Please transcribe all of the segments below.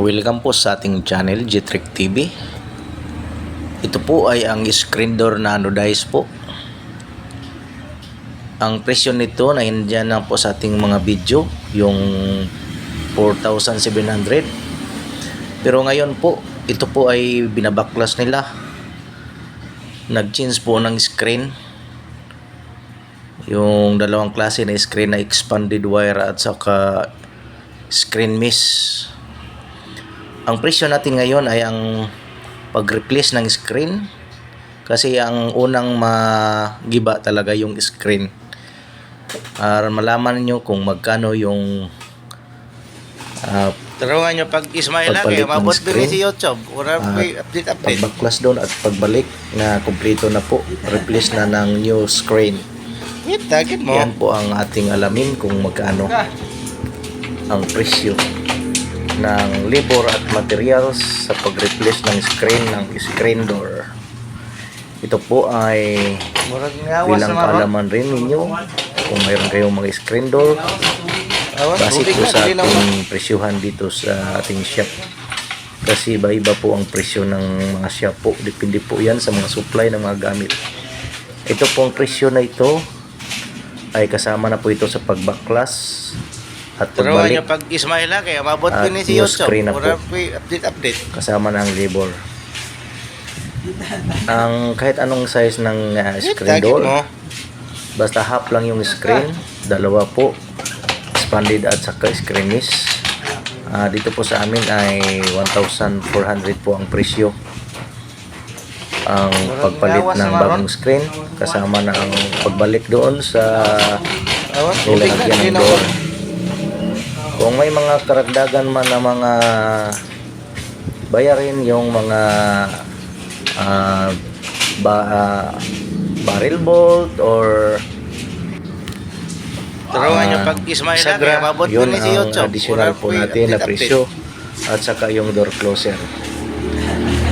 Welcome po sa ating channel, G-Trick TV. Ito po ay ang screen door na anodized po. Ang presyo nito na indian na po sa ating mga video, yung 4,700. Pero ngayon po, ito po ay binabaklas nila. Nag-change po ng screen. Yung dalawang klase na screen na expanded wire at saka screen mesh. Ang presyo natin ngayon ay ang pag-replace ng screen, kasi ang unang magiba talaga yung screen. Para malaman nyo kung magkano yung Taruhan nyo pag Ismail pagpalit lagi, mabot ng din screen, si YouTube. Ura update. pagbaklas doon at pagbalik na kumpleto na po, replace na ng new screen. Tagin mo. Yan po ang ating alamin kung magkano ang presyo ng labor at materials sa pag-replace ng screen door. Ito po ay Murag ngawas bilang naman. kaalaman rin ninyo kung mayroon kayong mga screen door, base po sa ating presyuhan dito sa ating shop, kasi iba-iba po ang presyo ng mga shop po, depende po yan sa mga supply ng mga gamit. Ito pong presyo na ito ay kasama na po ito sa pagbaklas at Taruhan nyo pagbalik, pag Ismail lagi, mabot at din si new YouTube. screen na Ura po. update. kasama ng labor. Ang kahit anong size ng screen Tagin door, mo. basta half lang yung screen, dalawa po expanded at saka screen mesh. Dito po sa amin ay 1,400 po ang presyo. Ang pagpalit ng bagong screen kasama na ang pagbalik doon sa nilalagyan ng door. Kung may mga karagdagan man na mga bayarin, yung mga barrel bolt or Taruhan nyo pag Ismail lagi, sagra, mabot yun din si ang YouTube. additional po natin na presyo, at saka yung door closer.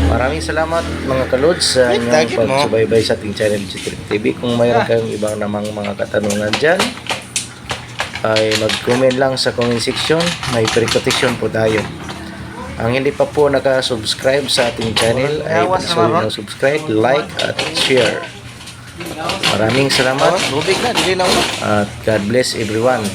Maraming salamat mga kalods sa inyong Tagin mo. pagsubaybay sa ating channel, G-Trick TV. Kung mayroon kayong ibang namang mga katanungan dyan, ay mag-comment lang sa comment section. May pre-quotation po tayo. Ang hindi pa po naka-subscribe sa ating channel ay pasuloy ng subscribe, like at share. Maraming salamat Lubig na, dili na mo. at God bless everyone.